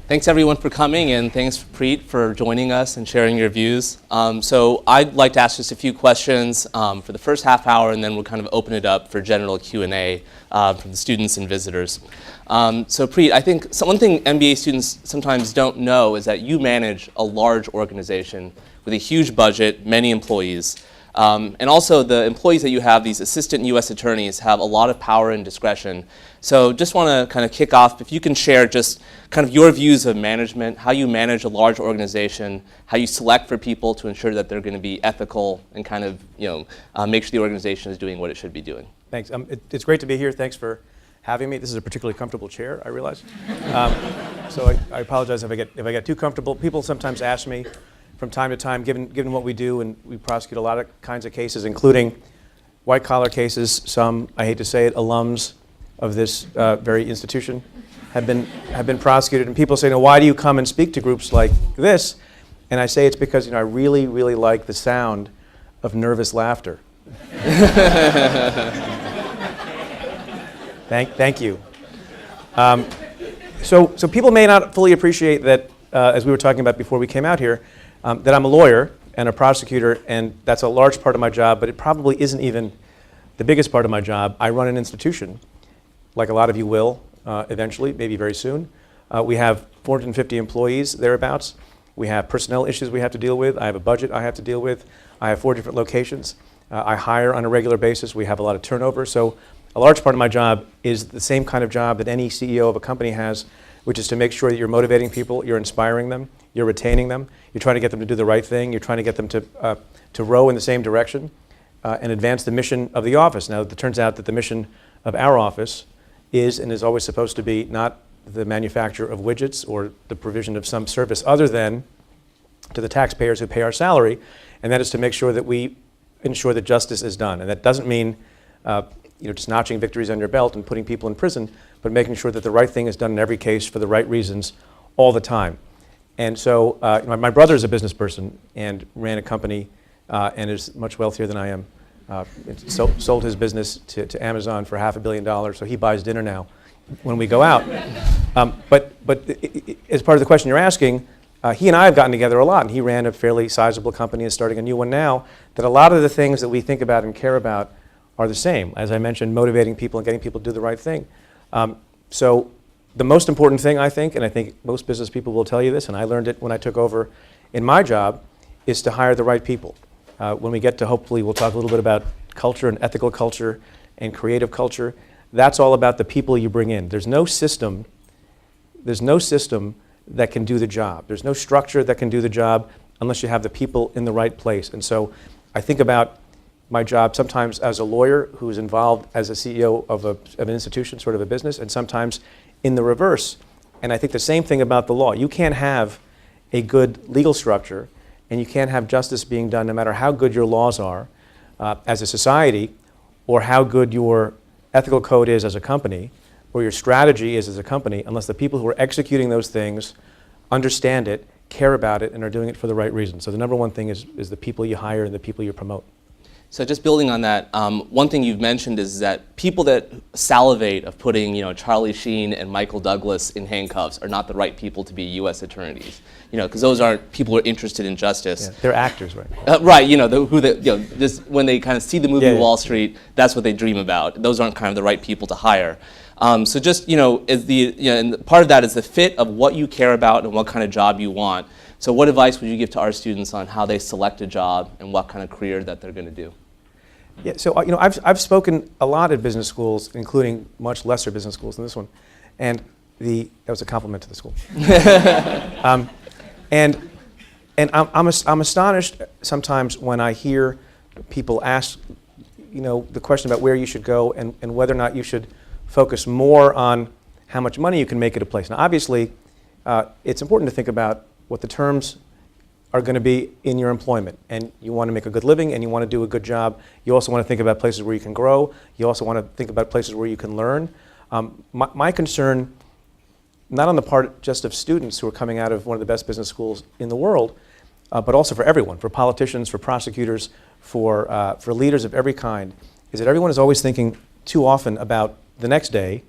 Thanks everyone for coming, and thanks Preet for joining us and sharing your views. So I'd like to ask just a few questions for the first half hour, and then we'll kind of open it up for general Q&A from the students and visitors. So Preet, I think one thing MBA students sometimes don't know is that you manage a large organization with a huge budget, many employees. And also the employees that you have, these assistant U.S. attorneys, have a lot of power and discretion. So just want to kind of kick off, if you can share just kind of your views of management, how you manage a large organization, how you select for people to ensure that they're going to be ethical and kind of make sure the organization is doing what it should be doing. Thanks. It's great to be here. Thanks for having me. This is a particularly comfortable chair, I realize. So I apologize if I get too comfortable. People sometimes ask me from time to time, given what we do, and we prosecute a lot of kinds of cases, including white-collar cases. Some, I hate to say it, alums of this very institution have been prosecuted. And people say, why do you come and speak to groups like this? And I say it's because I really, really like the sound of nervous laughter. Thank you. So people may not fully appreciate that, as we were talking about before we came out here, that I'm a lawyer and a prosecutor, and that's a large part of my job, but it probably isn't even the biggest part of my job. I run an institution, like a lot of you will eventually, maybe very soon. We have 450 employees, thereabouts. We have personnel issues we have to deal with. I have a budget I have to deal with. I have 4 different locations. I hire on a regular basis. We have a lot of turnover. So a large part of my job is the same kind of job that any CEO of a company has, which is to make sure that you're motivating people, you're inspiring them, you're retaining them, you're trying to get them to do the right thing, you're trying to get them to row in the same direction and advance the mission of the office. Now, it turns out that the mission of our office is and is always supposed to be not the manufacture of widgets or the provision of some service other than to the taxpayers who pay our salary, and that is to make sure that we ensure that justice is done. And that doesn't mean just notching victories on your belt and putting people in prison, but making sure that the right thing is done in every case for the right reasons all the time. And so my brother is a business person and ran a company and is much wealthier than I am. Sold his business to Amazon for $500 million, so he buys dinner now when we go out. But as part of the question you're asking, he and I have gotten together a lot, and he ran a fairly sizable company and starting a new one now, that a lot of the things that we think about and care about are the same. As I mentioned, motivating people and getting people to do the right thing. So the most important thing, I think, and I think most business people will tell you this, and I learned it when I took over in my job, is to hire the right people. When we get to, hopefully, we'll talk a little bit about culture and ethical culture and creative culture. That's all about the people you bring in. There's no system that can do the job. There's no structure that can do the job unless you have the people in the right place. And so I think about my job sometimes as a lawyer who's involved as a CEO of an institution, sort of a business, and sometimes in the reverse. And I think the same thing about the law. You can't have a good legal structure and you can't have justice being done no matter how good your laws are as a society, or how good your ethical code is as a company, or your strategy is as a company, unless the people who are executing those things understand it, care about it, and are doing it for the right reason. So the number one thing is the people you hire and the people you promote. So just building on that, one thing you've mentioned is that people that salivate of putting, Charlie Sheen and Michael Douglas in handcuffs are not the right people to be U.S. attorneys, because those aren't people who are interested in justice. Yeah, they're actors, right? Right, just when they kind of see the movie Wall Street, that's what they dream about. Those aren't kind of the right people to hire. So just, and part of that is the fit of what you care about and what kind of job you want. So what advice would you give to our students on how they select a job and what kind of career that they're going to do? Yeah, so I've spoken a lot at business schools, including much lesser business schools than this one, and that was a compliment to the school. And I'm astonished sometimes when I hear people ask, the question about where you should go and whether or not you should focus more on how much money you can make at a place. Now, obviously, it's important to think about what the terms are going to be in your employment, and you want to make a good living and you want to do a good job. You also want to think about places where you can grow. You also want to think about places where you can learn. My concern, not on the part just of students who are coming out of one of the best business schools in the world, but also for everyone, for politicians, for prosecutors, for leaders of every kind, is that everyone is always thinking too often about the next day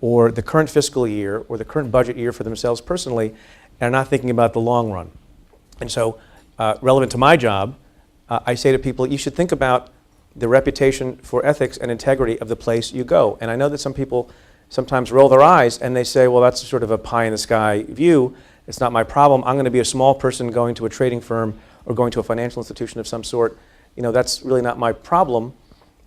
or the current fiscal year or the current budget year for themselves personally and are not thinking about the long run. And so, relevant to my job, I say to people, you should think about the reputation for ethics and integrity of the place you go. And I know that some people sometimes roll their eyes and they say, well, that's sort of a pie-in-the-sky view. It's not my problem. I'm going to be a small person going to a trading firm or going to a financial institution of some sort. You know, that's really not my problem.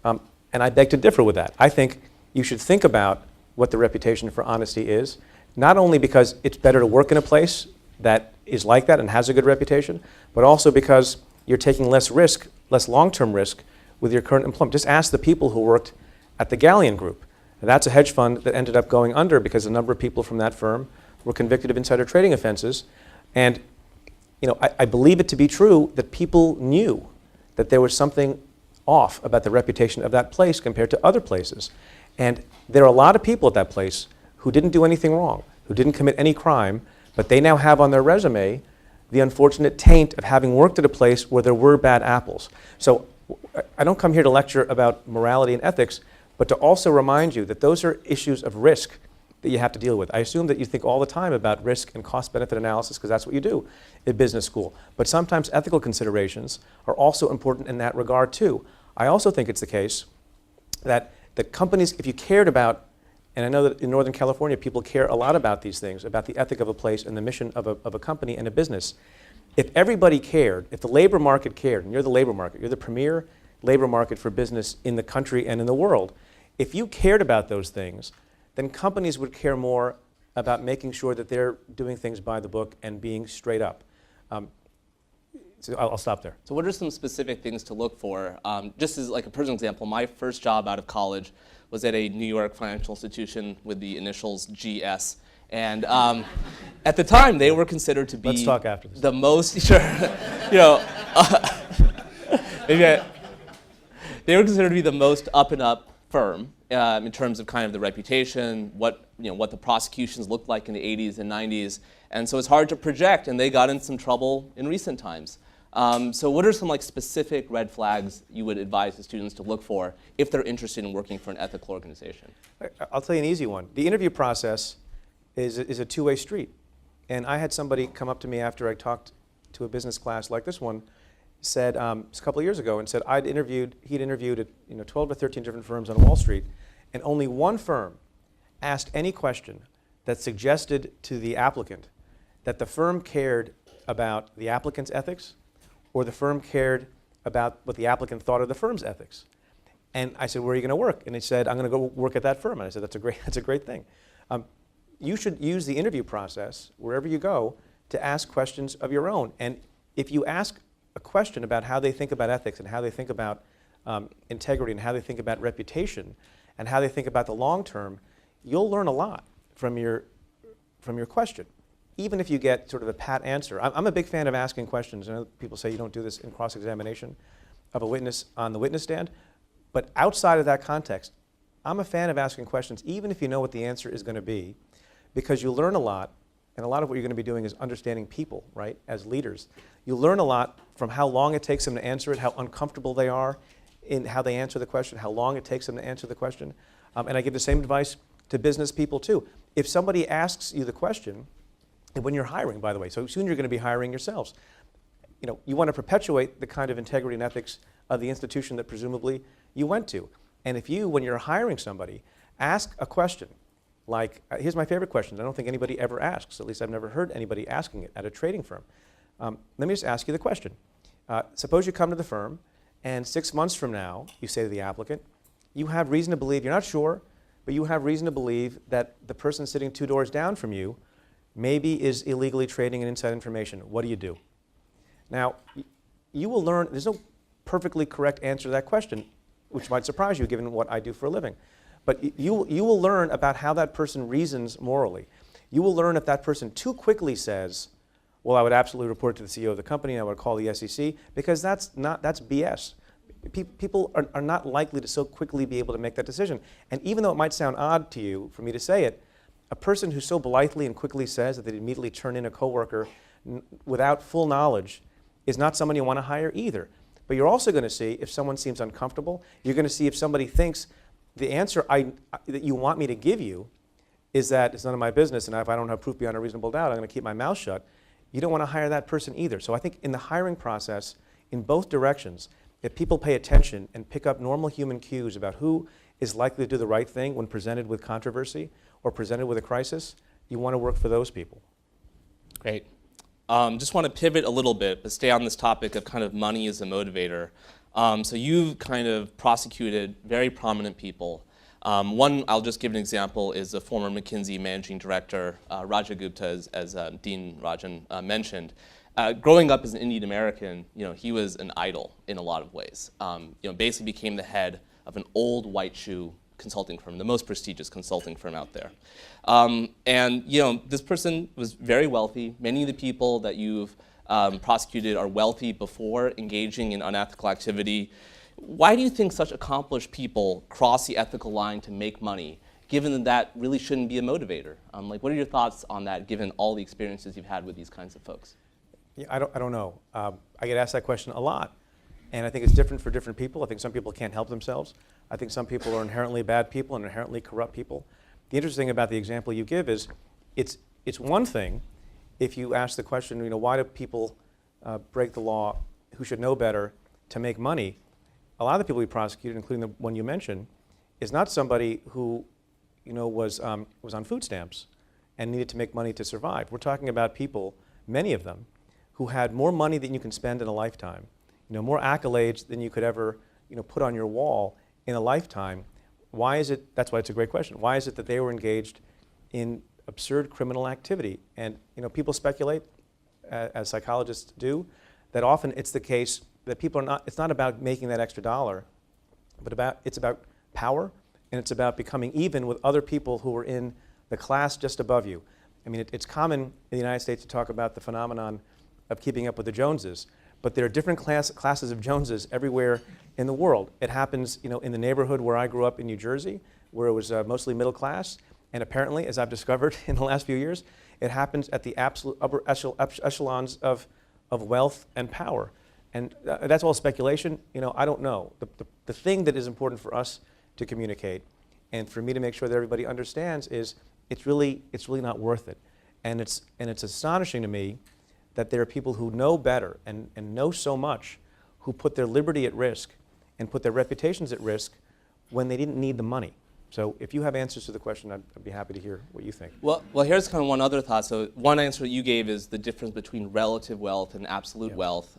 And I beg to differ with that. I think you should think about what the reputation for honesty is, not only because it's better to work in a place that is like that and has a good reputation, but also because you're taking less risk, less long-term risk with your current employment. Just ask the people who worked at the Galleon Group. And that's a hedge fund that ended up going under because a number of people from that firm were convicted of insider trading offenses. And you know, I believe it to be true that people knew that there was something off about the reputation of that place compared to other places. And there are a lot of people at that place who didn't do anything wrong, who didn't commit any crime, but they now have on their resume the unfortunate taint of having worked at a place where there were bad apples. So I don't come here to lecture about morality and ethics, but to also remind you that those are issues of risk that you have to deal with. I assume that you think all the time about risk and cost-benefit analysis because that's what you do at business school. But sometimes ethical considerations are also important in that regard too. I also think it's the case that the companies, if you cared about, and I know that in Northern California people care a lot about these things, about the ethic of a place and the mission of a company and a business. If everybody cared, if the labor market cared, and you're the labor market, you're the premier labor market for business in the country and in the world, if you cared about those things, then companies would care more about making sure that they're doing things by the book and being straight up. So I'll stop there. So what are some specific things to look for? Just as like a personal example, my first job out of college was at a New York financial institution with the initials GS. And at the time, they were considered to be Let's talk after this. The most, sure, you know, they were considered to be the most up and up firm in terms of kind of the reputation, what the prosecutions looked like in the 80s and 90s. And so it's hard to project, and they got in some trouble in recent times. So what are some like specific red flags you would advise the students to look for if they're interested in working for an ethical organization? I'll tell you an easy one. The interview process is a two-way street. And I had somebody come up to me after I talked to a business class like this one, said, it was a couple of years ago, and said he'd interviewed at 12 or 13 different firms on Wall Street, and only one firm asked any question that suggested to the applicant that the firm cared about the applicant's ethics or the firm cared about what the applicant thought of the firm's ethics. And I said, where are you going to work? And he said, I'm going to go work at that firm. And I said, that's a great thing. You should use the interview process wherever you go to ask questions of your own. And if you ask a question about how they think about ethics and how they think about integrity and how they think about reputation and how they think about the long term, you'll learn a lot from your question, even if you get sort of a pat answer. I'm a big fan of asking questions. I know people say you don't do this in cross-examination of a witness on the witness stand, but outside of that context, I'm a fan of asking questions, even if you know what the answer is going to be, because you learn a lot, and a lot of what you're going to be doing is understanding people, right, as leaders. You learn a lot from how long it takes them to answer it, how uncomfortable they are in how they answer the question, how long it takes them to answer the question. And I give the same advice to business people too. If somebody asks you the question, and when you're hiring, by the way, so soon you're going to be hiring yourselves, you want to perpetuate the kind of integrity and ethics of the institution that presumably you went to. And if you, when you're hiring somebody, ask a question like, here's my favorite question. I don't think anybody ever asks, at least I've never heard anybody asking it at a trading firm. Let me just ask you the question. Suppose you come to the firm, and 6 months from now, you say to the applicant, you have reason to believe, you're not sure, but you have reason to believe that the person sitting 2 doors down from you maybe is illegally trading in inside information. What do you do? Now, you will learn, there's no perfectly correct answer to that question, which might surprise you given what I do for a living. But you will learn about how that person reasons morally. You will learn if that person too quickly says, well, I would absolutely report to the CEO of the company, I would call the SEC, because that's BS. People are not likely to so quickly be able to make that decision. And even though it might sound odd to you for me to say it, a person who so blithely and quickly says that they'd immediately turn in a coworker without full knowledge is not someone you want to hire either. But you're also going to see if someone seems uncomfortable. You're going to see if somebody thinks the answer that you want me to give you is that it's none of my business, and if I don't have proof beyond a reasonable doubt, I'm going to keep my mouth shut. You don't want to hire that person either. So I think in the hiring process, in both directions, if people pay attention and pick up normal human cues about who is likely to do the right thing when presented with controversy or presented with a crisis, you want to work for those people. Great. Just want to pivot a little bit, but stay on this topic of kind of money as a motivator. So you've kind of prosecuted very prominent people. One, I'll just give an example, is the former McKinsey managing director, Raja Gupta, as Dean Rajan mentioned. Growing up as an Indian American, he was an idol in a lot of ways. Basically became the head of an old white shoe consulting firm, the most prestigious consulting firm out there. This person was very wealthy. Many of the people that you've prosecuted are wealthy before engaging in unethical activity. Why do you think such accomplished people cross the ethical line to make money, given that that really shouldn't be a motivator? What are your thoughts on that, given all the experiences you've had with these kinds of folks? Yeah, I don't know. I get asked that question a lot, and I think it's different for different people. I think some people can't help themselves. I think some people are inherently bad people and inherently corrupt people. The interesting thing about the example you give is it's one thing if you ask the question, why do people break the law who should know better to make money? A lot of the people we prosecuted, including the one you mentioned, is not somebody who was on food stamps and needed to make money to survive. We're talking about people, many of them, who had more money than you can spend in a lifetime, more accolades than you could ever put on your wall in a lifetime. Why is it, that's why it's a great question, why is it that they were engaged in absurd criminal activity? And people speculate, as psychologists do, that often it's the case that people are not, it's not about making that extra dollar, but it's about power, and it's about becoming even with other people who are in the class just above you. I mean, it's common in the United States to talk about the phenomenon of keeping up with the Joneses, but there are different classes of Joneses everywhere in the world. It happens, in the neighborhood where I grew up in New Jersey, where it was mostly middle class, and apparently, as I've discovered in the last few years, it happens at the absolute upper echelons of wealth and power. And that's all speculation. I don't know. The thing that is important for us to communicate, and for me to make sure that everybody understands, is it's really not worth it. And it's astonishing to me that there are people who know better and know so much, who put their liberty at risk and put their reputations at risk when they didn't need the money. So if you have answers to the question, I'd be happy to hear what you think. Well, here's kind of one other thought. So one answer that you gave is the difference between relative wealth and absolute wealth.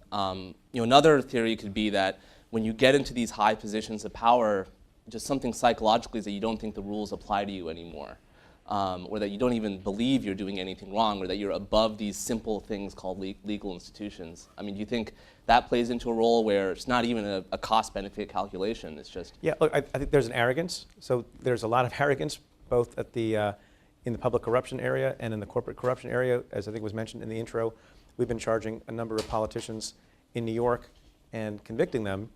Another theory could be that when you get into these high positions of power, just something psychologically is that you don't think the rules apply to you anymore, or that you don't even believe you're doing anything wrong, or that you're above these simple things called legal institutions. I mean, do you think that plays into a role where it's not even a cost-benefit calculation? It's just... Yeah, look, I think there's an arrogance. So there's a lot of arrogance, both at in the public corruption area and in the corporate corruption area. As I think was mentioned in the intro, we've been charging a number of politicians in New York and convicting them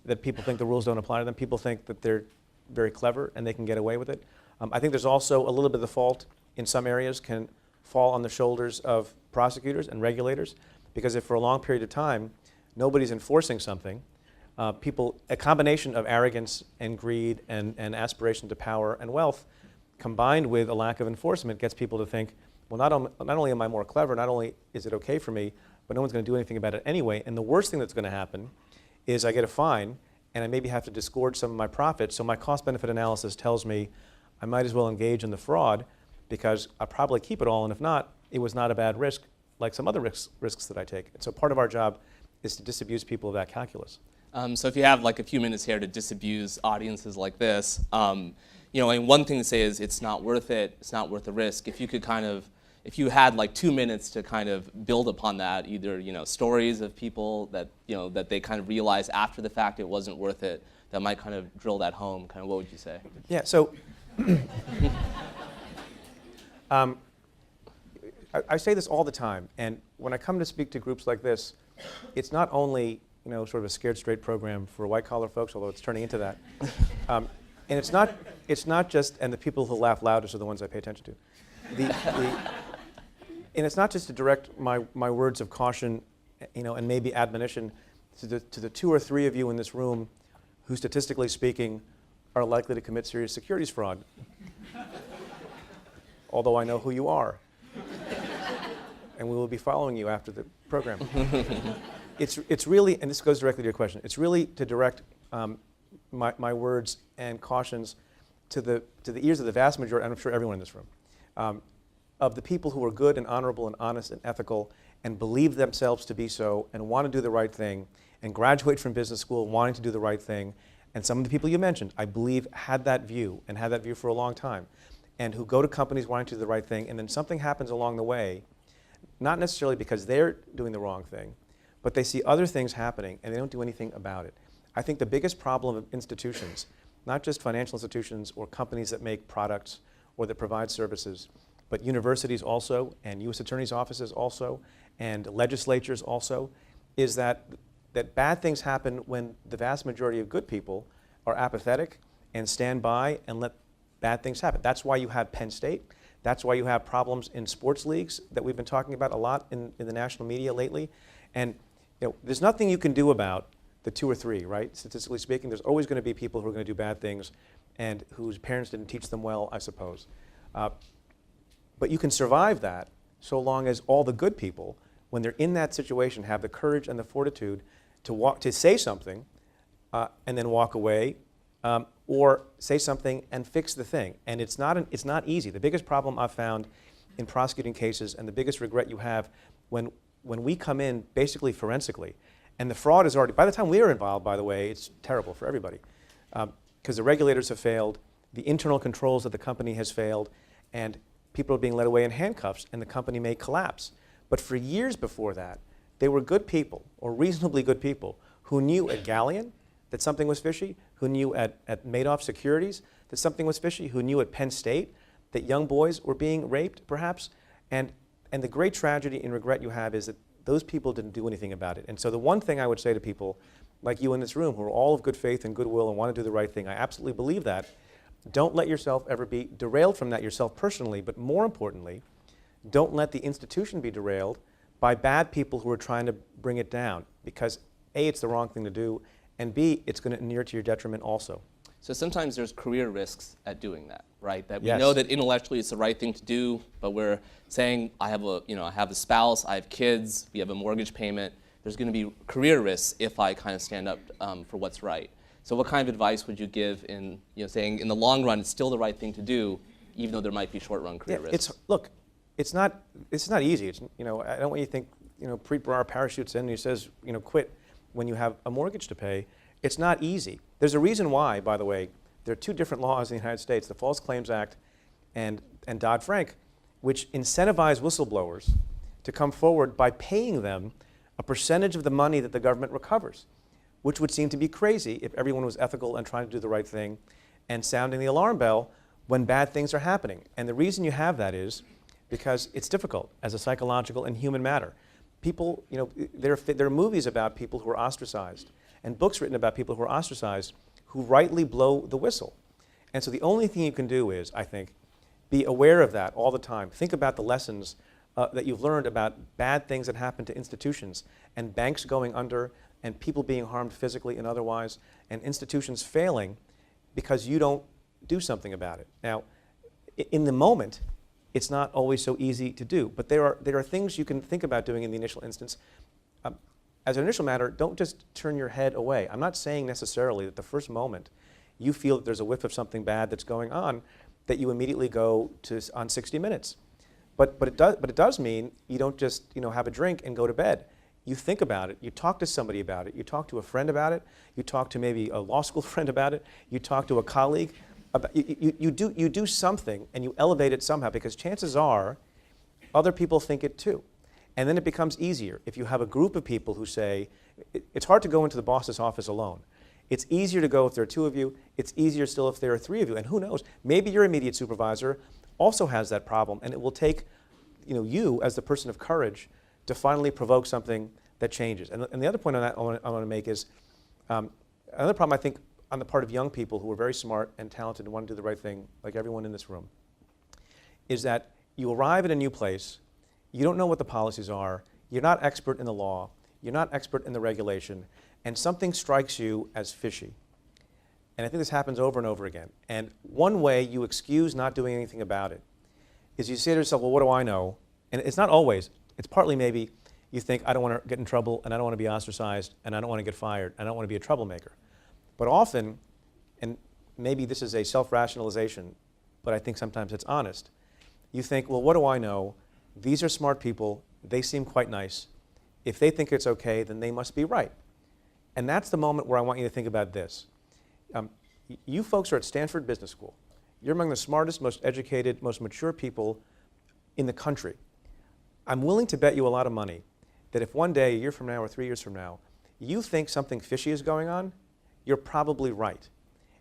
that people think the rules don't apply to them. People think that they're very clever and they can get away with it. I think there's also a little bit of the fault in some areas can fall on the shoulders of prosecutors and regulators, because if for a long period of time nobody's enforcing something, a combination of arrogance and greed and aspiration to power and wealth combined with a lack of enforcement gets people to think, well, not only am I more clever, not only is it okay for me, but no one's going to do anything about it anyway. And the worst thing that's going to happen is I get a fine and I maybe have to disgorge some of my profits. So my cost-benefit analysis tells me I might as well engage in the fraud because I'll probably keep it all, and if not, it was not a bad risk like some other risks that I take. And so part of our job is to disabuse people of that calculus. So if you have like a few minutes here to disabuse audiences like this, one thing to say is it's not worth it, it's not worth the risk. If you could if you had like 2 minutes to kind of build upon that, either stories of people that that they kind of realized after the fact it wasn't worth it, that might kind of drill that home, kind of what would you say? Yeah, so I say this all the time, and when I come to speak to groups like this, it's not only sort of a scared straight program for white collar folks, although it's turning into that, and it's not just, and the people who laugh loudest are the ones I pay attention to. And it's not just to direct my words of caution, and maybe admonition to the 2 or 3 of you in this room who, statistically speaking, are likely to commit serious securities fraud. although I know who you are. And we will be following you after the program. It's really, and this goes directly to your question, it's really to direct my words and cautions to the ears of the vast majority, and I'm sure everyone in this room, of the people who are good and honorable and honest and ethical and believe themselves to be so and want to do the right thing and graduate from business school wanting to do the right thing. And some of the people you mentioned, I believe, had that view and had that view for a long time, and who go to companies wanting to do the right thing, and then something happens along the way, not necessarily because they're doing the wrong thing, but they see other things happening and they don't do anything about it. I think the biggest problem of institutions, not just financial institutions or companies that make products or that provide services, but universities also, and U.S. attorneys' offices also, and legislatures also, is that bad things happen when the vast majority of good people are apathetic and stand by and let bad things happen. That's why you have Penn State. That's why you have problems in sports leagues that we've been talking about a lot in the national media lately. And there's nothing you can do about the 2 or 3, right? Statistically speaking, there's always going to be people who are going to do bad things and whose parents didn't teach them well, I suppose. But you can survive that so long as all the good people, when they're in that situation, have the courage and the fortitude to say something and then walk away, or say something and fix the thing. And it's not easy. The biggest problem I've found in prosecuting cases, and the biggest regret you have when we come in basically forensically, and the fraud is already, by the time we are involved, by the way, it's terrible for everybody. Because the regulators have failed, the internal controls of the company has failed, and people are being led away in handcuffs, and the company may collapse. But for years before that, they were good people, or reasonably good people, who knew at Galleon that something was fishy, who knew at Madoff Securities that something was fishy, who knew at Penn State that young boys were being raped, perhaps. And the great tragedy and regret you have is that those people didn't do anything about it. And so the one thing I would say to people like you in this room, who are all of good faith and goodwill and want to do the right thing, I absolutely believe that. Don't let yourself ever be derailed from that yourself personally, but more importantly, don't let the institution be derailed by bad people who are trying to bring it down, because A, it's the wrong thing to do, and B, it's going to inure to your detriment also. So sometimes there's career risks at doing that, right? That we Yes. know that intellectually it's the right thing to do, but we're saying I have a spouse, I have kids, we have a mortgage payment. There's going to be career risks if I kind of stand up for what's right. So what kind of advice would you give in saying in the long run it's still the right thing to do, even though there might be short-run career risks? It's not easy. I don't want you to think Preet Bharara parachutes in and he says quit when you have a mortgage to pay. It's not easy. There's a reason why, by the way, there are 2 different laws in the United States, the False Claims Act and Dodd-Frank, which incentivize whistleblowers to come forward by paying them a percentage of the money that the government recovers, which would seem to be crazy if everyone was ethical and trying to do the right thing and sounding the alarm bell when bad things are happening. And the reason you have that is because it's difficult as a psychological and human matter. People, there are movies about people who are ostracized and books written about people who are ostracized who rightly blow the whistle. And so the only thing you can do is, I think, be aware of that all the time. Think about the lessons that you've learned about bad things that happen to institutions and banks going under and people being harmed physically and otherwise, and institutions failing because you don't do something about it. Now, in the moment, it's not always so easy to do, but there are things you can think about doing in the initial instance. As an initial matter, don't just turn your head away. I'm not saying necessarily that the first moment you feel that there's a whiff of something bad that's going on, that you immediately go on 60 Minutes. But it does mean you don't just have a drink and go to bed. You think about it, you talk to somebody about it, you talk to a friend about it, you talk to maybe a law school friend about it, you talk to a colleague. You do something and you elevate it somehow, because chances are other people think it too. And then it becomes easier if you have a group of people who say, it's hard to go into the boss's office alone. It's easier to go if there are 2 of you. It's easier still if there are 3 of you. And who knows, maybe your immediate supervisor also has that problem, and it will take you as the person of courage to provoke something that changes. And the other point on that I want to make is another problem I think on the part of young people who are very smart and talented and want to do the right thing, like everyone in this room, is that you arrive at a new place, you don't know what the policies are, you're not expert in the law, you're not expert in the regulation, and something strikes you as fishy. And I think this happens over and over again. And one way you excuse not doing anything about it is you say to yourself, well, what do I know? And it's not always. It's partly maybe you think, I don't want to get in trouble, and I don't want to be ostracized, and I don't want to get fired, and I don't want to be a troublemaker. But often, and maybe this is a self-rationalization, but I think sometimes it's honest, you think, well, what do I know? These are smart people. They seem quite nice. If they think it's okay, then they must be right. And that's the moment where I want you to think about this. You folks are at Stanford Business School. You're among the smartest, most educated, most mature people in the country. I'm willing to bet you a lot of money that if one day, a year from now or 3 years from now, you think something fishy is going on, you're probably right.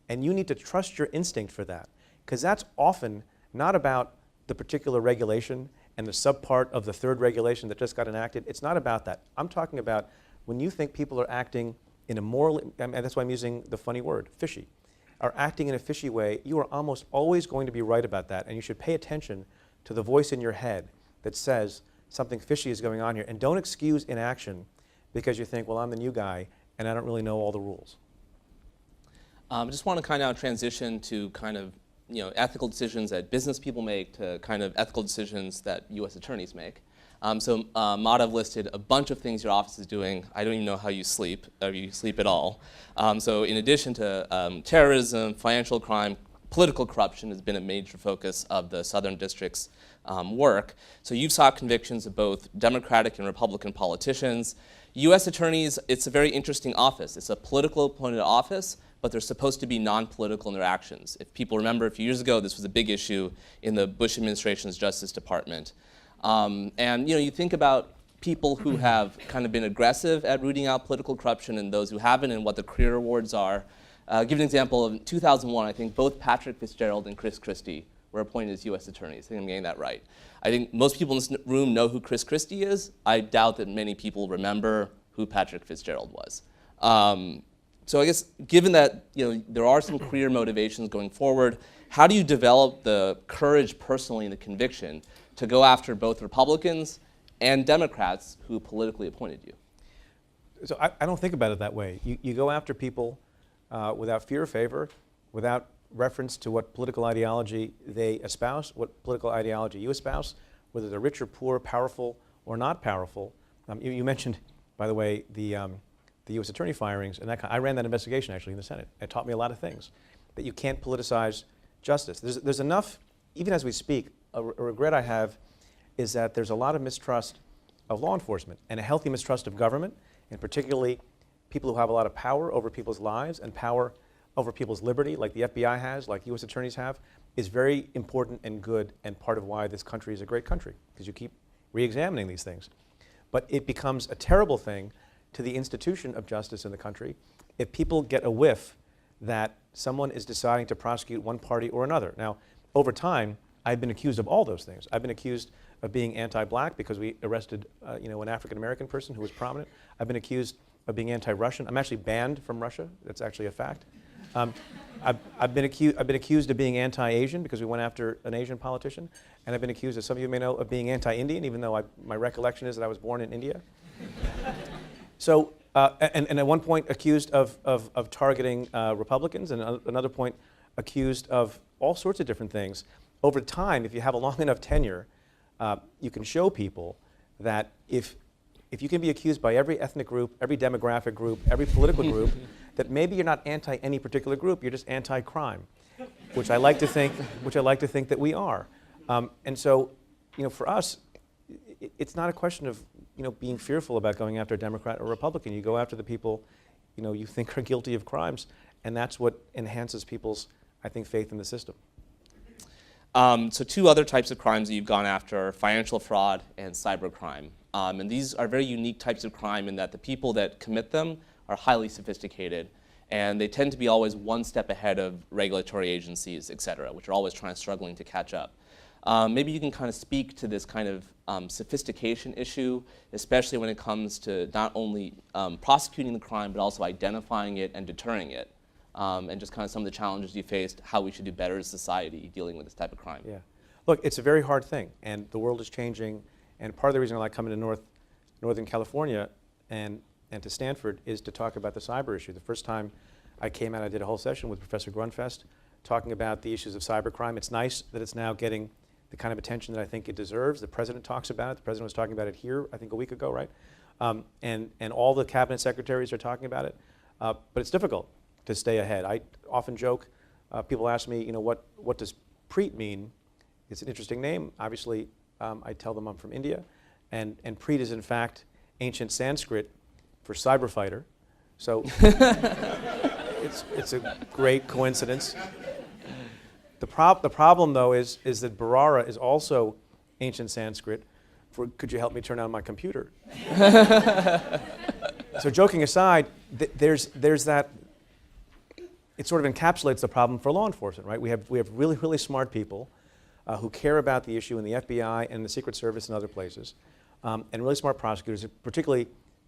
And you need to trust your instinct for that, because that's often not about the particular regulation and the subpart of the third regulation that just got enacted. It's not about that. I'm talking about when you think people are acting in a moral, and that's why I'm using the funny word, fishy, are acting in a fishy way, you are almost always going to be right about that, and you should pay attention to the voice in your head that says something fishy is going on here, and don't excuse inaction because you think, well, I'm the new guy and I don't really know all the rules. I just want to kind of transition to kind of ethical decisions that business people make to kind of ethical decisions that U.S. attorneys make. Madhav listed a bunch of things your office is doing. I don't even know how you sleep, or you sleep at all. So in addition to terrorism, financial crime, political corruption has been a major focus of the Southern District's work. So you've sought convictions of both Democratic and Republican politicians. U.S. attorneys, it's a very interesting office. It's a political appointed office, but they're supposed to be non-political in their actions. If people remember, a few years ago, this was a big issue in the Bush administration's Justice Department. And you think about people who have kind of been aggressive at rooting out political corruption and those who haven't, and what the career awards are. Give an example of 2001, I think both Patrick Fitzgerald and Chris Christie were appointed as U.S. attorneys. I think I'm getting that right. I think most people in this room know who Chris Christie is. I doubt that many people remember who Patrick Fitzgerald was. So I guess given that there are some career motivations going forward, how do you develop the courage personally and the conviction to go after both Republicans and Democrats who politically appointed you? So I don't think about it that way. You go after people without fear or favor, without reference to what political ideology they espouse, what political ideology you espouse, whether they're rich or poor, powerful or not powerful. You mentioned, by the way, the U.S. attorney firings, and I ran that investigation actually in the Senate. It taught me a lot of things, that you can't politicize justice. There's enough, even as we speak, a regret I have is that there's a lot of mistrust of law enforcement and a healthy mistrust of government, and particularly people who have a lot of power over people's lives and power over people's liberty, like the FBI has, like U.S. attorneys have, is very important and good, and part of why this country is a great country, because you keep re-examining these things. But it becomes a terrible thing to the institution of justice in the country if people get a whiff that someone is deciding to prosecute one party or another. Now, over time, I've been accused of all those things. I've been accused of being anti-black because we arrested an African-American person who was prominent. I've been accused of being anti-Russian. I'm actually banned from Russia. That's actually a fact. I've been accused of being anti-Asian because we went after an Asian politician. And I've been accused, as some of you may know, of being anti-Indian, even though my recollection is that I was born in India. So, and at one point accused of targeting Republicans, and another point accused of all sorts of different things. Over time, if you have a long enough tenure, you can show people that if you can be accused by every ethnic group, every demographic group, every political group, that maybe you're not anti any particular group, you're just anti-crime, which I like to think that we are. And so, for us, it's not a question of being fearful about going after a Democrat or Republican. You go after the people you think are guilty of crimes, and that's what enhances people's, I think, faith in the system. So two other types of crimes that you've gone after are financial fraud and cybercrime. And these are very unique types of crime in that the people that commit them are highly sophisticated, and they tend to be always one step ahead of regulatory agencies, et cetera, which are always struggling to catch up. Maybe you can kind of speak to this kind of sophistication issue, especially when it comes to not only prosecuting the crime, but also identifying it and deterring it. And just kind of some of the challenges you faced, how we should do better as a society dealing with this type of crime. Yeah. Look, it's a very hard thing, and the world is changing, and part of the reason I like coming to Northern California and to Stanford is to talk about the cyber issue. The first time I came out, I did a whole session with Professor Grunfest talking about the issues of cybercrime. It's nice that it's now getting the kind of attention that I think it deserves. The president talks about it. The president was talking about it here, I think a week ago, right? And all the cabinet secretaries are talking about it. But it's difficult to stay ahead. I often joke, people ask me, what does Preet mean? It's an interesting name. Obviously, I tell them I'm from India. And Preet is, in fact, ancient Sanskrit for cyber fighter. So it's a great coincidence. The problem, though, is that Bharara is also ancient Sanskrit for could you help me turn on my computer? So joking aside, there's that, it sort of encapsulates the problem for law enforcement, right? We have really, really smart people who care about the issue in the FBI and the Secret Service and other places, and really smart prosecutors, particularly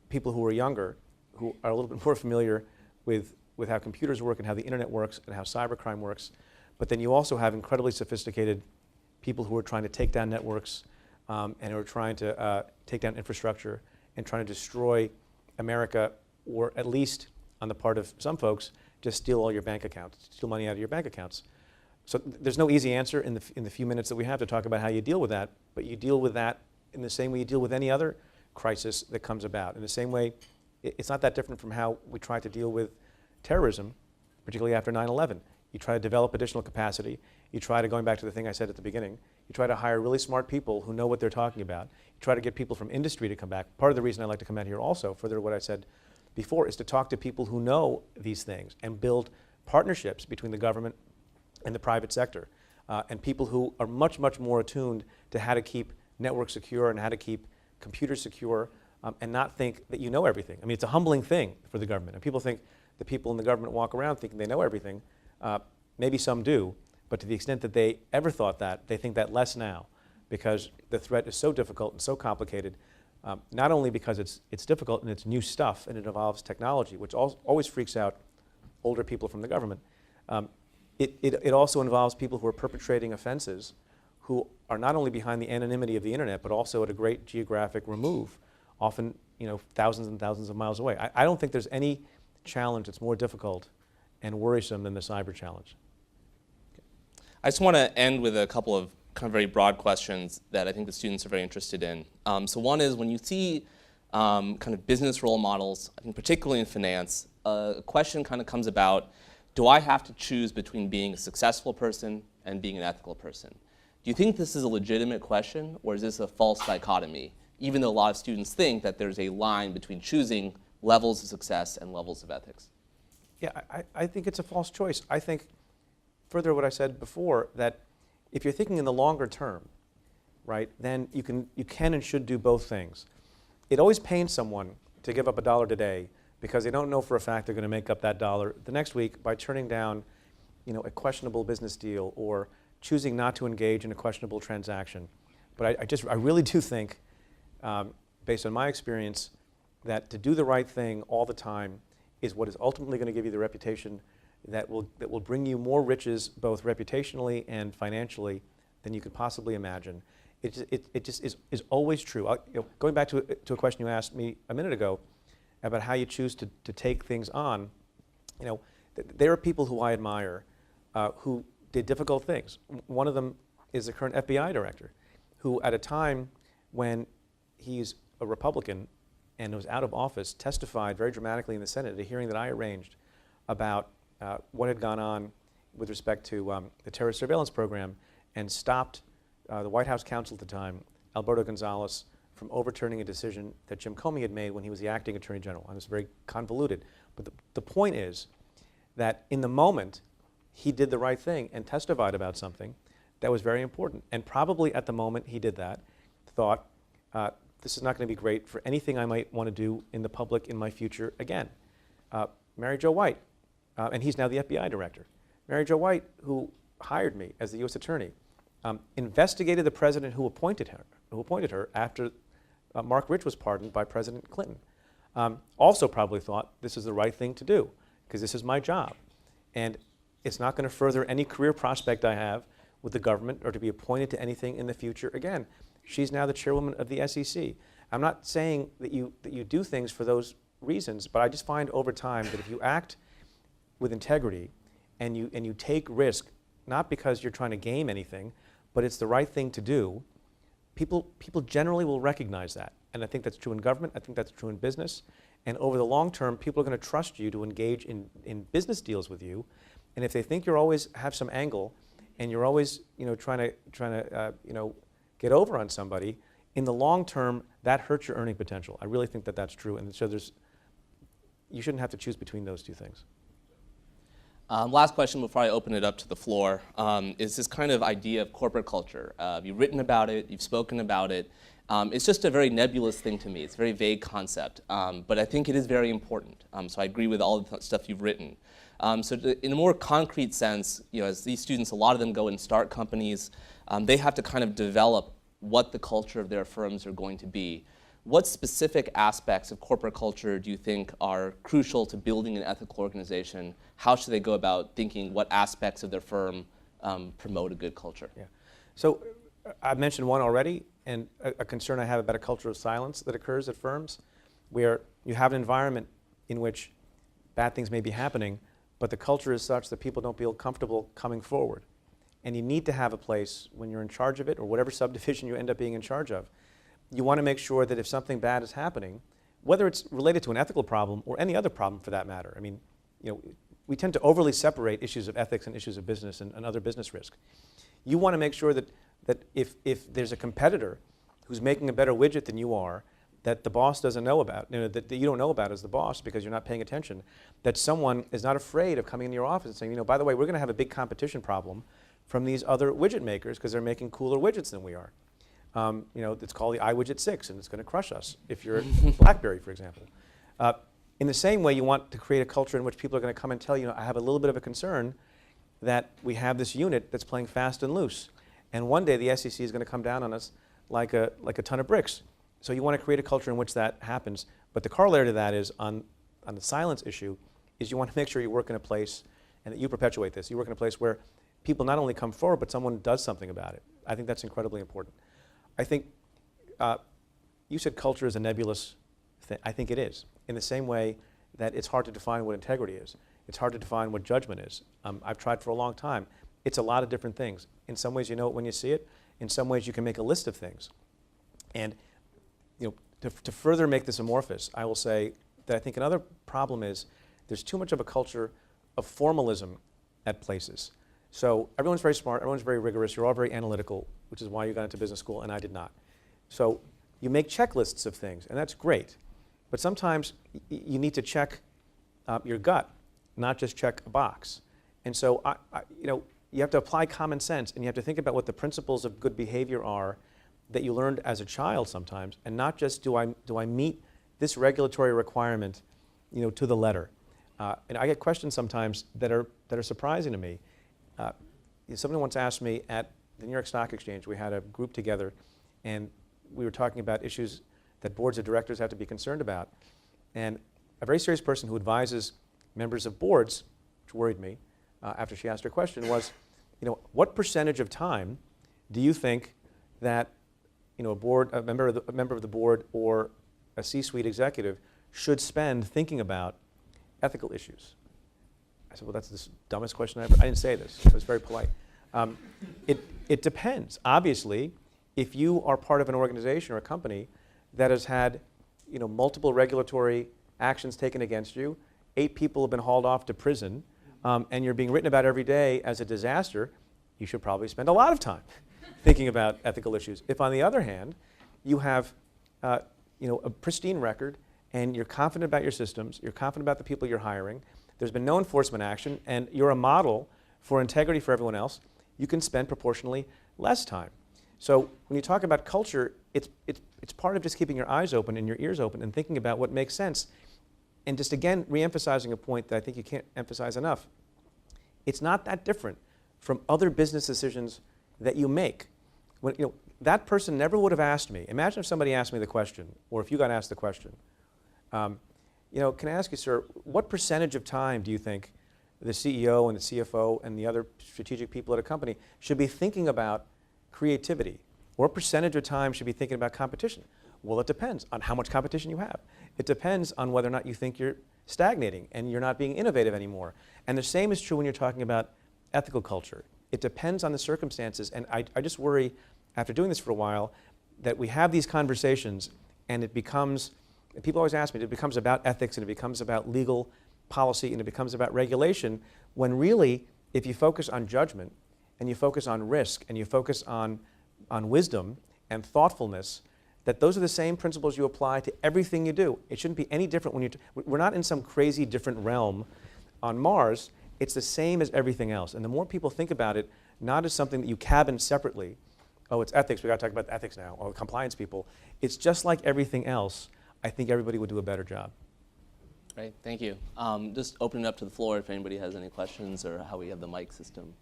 people who are younger, who are a little bit more familiar with how computers work and how the internet works and how cybercrime works. But then you also have incredibly sophisticated people who are trying to take down networks and who are trying to take down infrastructure and trying to destroy America, or at least on the part of some folks, just steal all your bank accounts, steal money out of your bank accounts. So there's no easy answer in the few minutes that we have to talk about how you deal with that, but you deal with that in the same way you deal with any other crisis that comes about. In the same way, it's not that different from how we try to deal with terrorism, particularly after 9/11. You try to develop additional capacity. You try to, going back to the thing I said at the beginning, you try to hire really smart people who know what they're talking about. You try to get people from industry to come back. Part of the reason I like to come out here also, further to what I said before, is to talk to people who know these things and build partnerships between the government and the private sector, and people who are much, much more attuned to how to keep networks secure and how to keep computers secure, and not think that you know everything. I mean, it's a humbling thing for the government. And people think the people in the government walk around thinking they know everything. Maybe some do, but to the extent that they ever thought that, they think that less now, because the threat is so difficult and so complicated, not only because it's difficult and it's new stuff and it involves technology, which always freaks out older people from the government. It also involves people who are perpetrating offenses who are not only behind the anonymity of the internet, but also at a great geographic remove, often thousands and thousands of miles away. I don't think there's any challenge that's more difficult and worrisome than the cyber challenge. I just want to end with a couple of kind of very broad questions that I think the students are very interested in. So one is, when you see kind of business role models, I think particularly in finance, a question kind of comes about, do I have to choose between being a successful person and being an ethical person? Do you think this is a legitimate question, or is this a false dichotomy, even though a lot of students think that there's a line between choosing levels of success and levels of ethics? Yeah, I think it's a false choice. I think, further to what I said before, that if you're thinking in the longer term, right, then you can and should do both things. It always pains someone to give up $1 today because they don't know for a fact they're going to make up that dollar the next week by turning down, a questionable business deal or choosing not to engage in a questionable transaction. But I really do think, based on my experience, that to do the right thing all the time is what is ultimately going to give you the reputation that will bring you more riches, both reputationally and financially, than you could possibly imagine. It just is always true. Going back to a question you asked me a minute ago about how you choose to take things on, there are people who I admire who did difficult things. One of them is the current FBI director, who at a time when he's a Republican and was out of office, testified very dramatically in the Senate at a hearing that I arranged about what had gone on with respect to the terrorist surveillance program, and stopped the White House counsel at the time, Alberto Gonzales, from overturning a decision that Jim Comey had made when he was the acting attorney general. And it was very convoluted. But the point is that in the moment, he did the right thing and testified about something that was very important. And probably at the moment he did that, thought, this is not going to be great for anything I might want to do in the public in my future again. Mary Jo White, and he's now the FBI director. Mary Jo White, who hired me as the U.S. attorney, investigated the president who appointed her after Mark Rich was pardoned by President Clinton. Also probably thought this is the right thing to do because this is my job. And it's not going to further any career prospect I have with the government or to be appointed to anything in the future again. She's now the chairwoman of the SEC. I'm not saying that you do things for those reasons, but I just find over time that if you act with integrity and you take risk, not because you're trying to game anything, but it's the right thing to do, people generally will recognize that. And I think that's true in government, I think that's true in business. And over the long term, people are going to trust you to engage in business deals with you. And if they think you're always have some angle and you're always trying to get over on somebody, in the long term, that hurts your earning potential. I really think that that's true. And so you shouldn't have to choose between those two things. Last question before I open it up to the floor is this kind of idea of corporate culture. You've written about it, you've spoken about it. It's just a very nebulous thing to me. It's a very vague concept, but I think it is very important. So I agree with all the stuff you've written. In a more concrete sense, as these students, a lot of them go and start companies, they have to kind of develop what the culture of their firms are going to be. What specific aspects of corporate culture do you think are crucial to building an ethical organization? How should they go about thinking what aspects of their firm promote a good culture? Yeah. So I've mentioned one already, and a concern I have about a culture of silence that occurs at firms, where you have an environment in which bad things may be happening, but the culture is such that people don't feel comfortable coming forward. And you need to have a place when you're in charge of it, or whatever subdivision you end up being in charge of. You want to make sure that if something bad is happening, whether it's related to an ethical problem or any other problem for that matter, I mean, we tend to overly separate issues of ethics and issues of business and other business risk. You want to make sure that if there's a competitor who's making a better widget than you are, that the boss doesn't know about, that you don't know about as the boss because you're not paying attention, that someone is not afraid of coming into your office and saying, by the way, we're going to have a big competition problem from these other widget makers because they're making cooler widgets than we are. It's called the iWidget 6, and it's going to crush us if you're BlackBerry, for example. In the same way, you want to create a culture in which people are going to come and tell you, I have a little bit of a concern that we have this unit that's playing fast and loose. And one day the SEC is going to come down on us like a ton of bricks. So you want to create a culture in which that happens. But the corollary to that is on the silence issue is you want to make sure you work in a place, and that you perpetuate this, you work in a place where people not only come forward, but someone does something about it. I think that's incredibly important. I think you said culture is a nebulous thing. I think it is. In the same way that it's hard to define what integrity is. It's hard to define what judgment is. I've tried for a long time. It's a lot of different things. In some ways you know it when you see it. In some ways you can make a list of things. And to further make this amorphous, I will say that I think another problem is there's too much of a culture of formalism at places. So everyone's very smart, everyone's very rigorous, you're all very analytical, which is why you got into business school, and I did not. So you make checklists of things, and that's great. But sometimes you need to check your gut, not just check a box. And so you have to apply common sense, and you have to think about what the principles of good behavior are that you learned as a child sometimes, and not just do I meet this regulatory requirement to the letter. And I get questions sometimes that are surprising to me. Someone once asked me at the New York Stock Exchange, we had a group together, and we were talking about issues that boards of directors have to be concerned about. And a very serious person who advises members of boards, which worried me after she asked her question, was, what percentage of time do you think that a member of the board or a C-suite executive should spend thinking about ethical issues? I said, well, that's the dumbest question ever. I didn't say this. I was very polite. It depends. Obviously, if you are part of an organization or a company that has had multiple regulatory actions taken against you, 8 people have been hauled off to prison, and you're being written about every day as a disaster, you should probably spend a lot of time thinking about ethical issues. If, on the other hand, you have a pristine record and you're confident about your systems, you're confident about the people you're hiring, there's been no enforcement action, and you're a model for integrity for everyone else, you can spend proportionally less time. So when you talk about culture, it's part of just keeping your eyes open and your ears open and thinking about what makes sense. And just again, re-emphasizing a point that I think you can't emphasize enough. It's not that different from other business decisions that you make. When, that person never would have asked me. Imagine if somebody asked me the question, or if you got asked the question, can I ask you, sir, what percentage of time do you think the CEO and the CFO and the other strategic people at a company should be thinking about creativity? Or what percentage of time should be thinking about competition? Well, it depends on how much competition you have. It depends on whether or not you think you're stagnating and you're not being innovative anymore. And the same is true when you're talking about ethical culture. It depends on the circumstances. And I just worry, after doing this for a while, that we have these conversations and it becomes, people always ask me, it becomes about ethics and it becomes about legal policy and it becomes about regulation, when really, if you focus on judgment and you focus on risk and you focus on wisdom and thoughtfulness, that those are the same principles you apply to everything you do. It shouldn't be any different when we're not in some crazy different realm on Mars. It's the same as everything else. And the more people think about it, not as something that you cabin separately, oh, it's ethics, we got to talk about ethics now, or compliance people. It's just like everything else. I think everybody would do a better job. Great, thank you. Just open it up to the floor if anybody has any questions or how we have the mic system.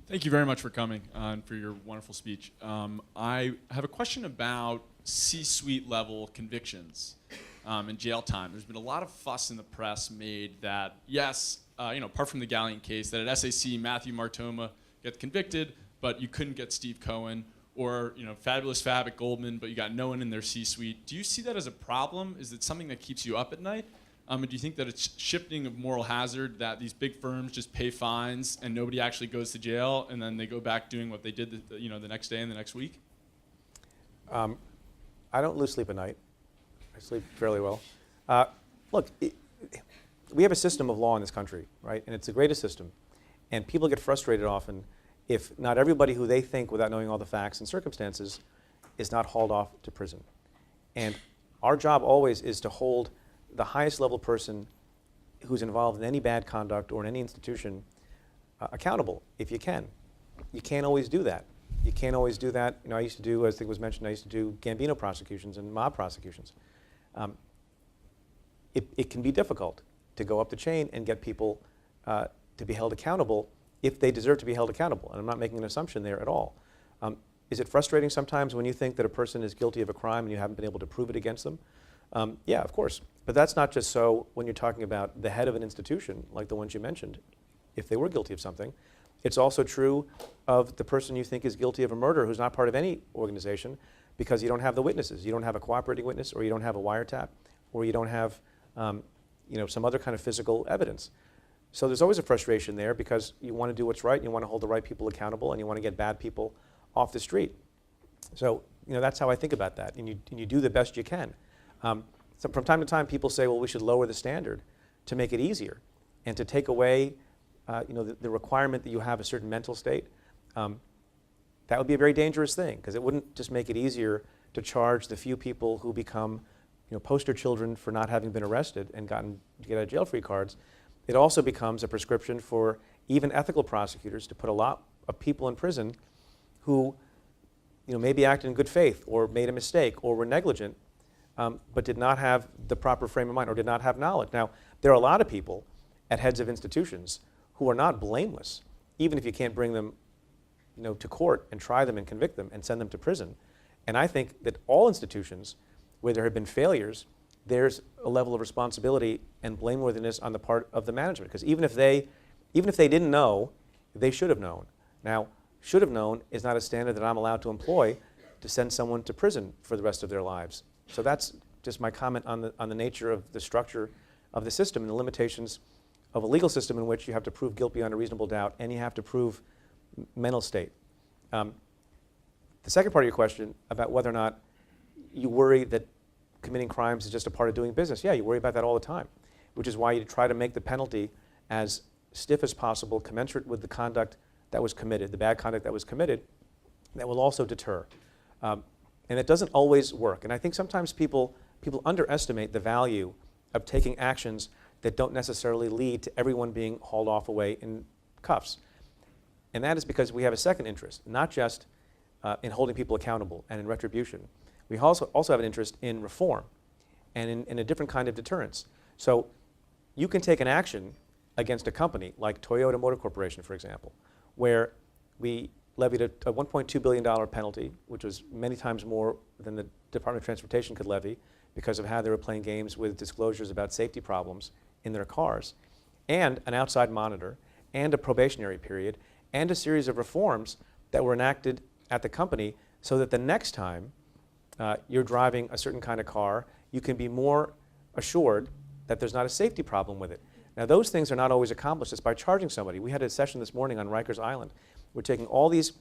Thank you very much for coming and for your wonderful speech. I have a question about C-suite level convictions in jail time. There's been a lot of fuss in the press made that, yes, apart from the Galleon case, that at SAC, Matthew Martoma gets convicted, but you couldn't get Steve Cohen, or Fabulous Fab at Goldman, but you got no one in their C-suite. Do you see that as a problem? Is it something that keeps you up at night? And do you think that it's shifting of moral hazard, that these big firms just pay fines and nobody actually goes to jail, and then they go back doing what they did the next day and the next week? I don't lose sleep at night. I sleep fairly well. Look, we have a system of law in this country, right? And it's the greatest system. And people get frustrated often if not everybody who they think, without knowing all the facts and circumstances, is not hauled off to prison. And our job always is to hold the highest level person who's involved in any bad conduct or in any institution accountable, if you can. You can't always do that. You can't always do that. I used to do, as I think was mentioned, I used to do Gambino prosecutions and mob prosecutions. It can be difficult to go up the chain and get people to be held accountable if they deserve to be held accountable. And I'm not making an assumption there at all. Is it frustrating sometimes when you think that a person is guilty of a crime and you haven't been able to prove it against them? Yeah, of course. But that's not just so when you're talking about the head of an institution, like the ones you mentioned, if they were guilty of something. It's also true of the person you think is guilty of a murder who's not part of any organization, because you don't have the witnesses. You don't have a cooperating witness, or you don't have a wiretap, or you don't have some other kind of physical evidence. So there's always a frustration there, because you want to do what's right, and you want to hold the right people accountable, and you want to get bad people off the street. So that's how I think about that, and you do the best you can. So from time to time, people say, well, we should lower the standard to make it easier and to take away the requirement that you have a certain mental state. That would be a very dangerous thing, because it wouldn't just make it easier to charge the few people who become poster children for not having been arrested and get out of jail free cards. It also becomes a prescription for even ethical prosecutors to put a lot of people in prison who maybe acted in good faith or made a mistake or were negligent, but did not have the proper frame of mind or did not have knowledge. Now, there are a lot of people at heads of institutions who are not blameless, even if you can't bring them to court and try them and convict them and send them to prison. And I think that all institutions where there have been failures, there's a level of responsibility and blameworthiness on the part of the management. Because even if they didn't know, they should have known. Now, should have known is not a standard that I'm allowed to employ to send someone to prison for the rest of their lives. So that's just my comment on the nature of the structure of the system and the limitations of a legal system in which you have to prove guilt beyond a reasonable doubt and you have to prove mental state. The second part of your question about whether or not you worry that committing crimes is just a part of doing business. Yeah, you worry about that all the time, which is why you try to make the penalty as stiff as possible, commensurate with the conduct that was committed, the bad conduct that was committed, that will also deter. And it doesn't always work. And I think sometimes people underestimate the value of taking actions that don't necessarily lead to everyone being hauled off away in cuffs. And that is because we have a second interest, not just in holding people accountable and in retribution. We also have an interest in reform and in a different kind of deterrence. So you can take an action against a company like Toyota Motor Corporation, for example, where we levied a $1.2 billion penalty, which was many times more than the Department of Transportation could levy because of how they were playing games with disclosures about safety problems in their cars, and an outside monitor, and a probationary period, and a series of reforms that were enacted at the company so that the next time you're driving a certain kind of car, you can be more assured that there's not a safety problem with it. Now, those things are not always accomplished just by charging somebody. We had a session this morning on Rikers Island. We're taking all these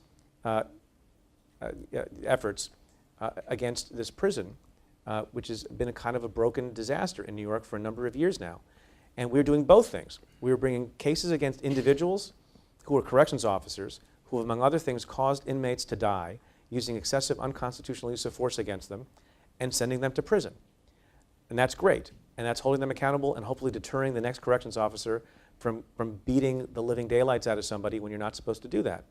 efforts against this prison, which has been a kind of a broken disaster in New York for a number of years now. And we're doing both things. We were bringing cases against individuals who are corrections officers who, among other things, caused inmates to die using excessive unconstitutional use of force against them and sending them to prison. And that's great. And that's holding them accountable and hopefully deterring the next corrections officer from beating the living daylights out of somebody when you're not supposed to do that.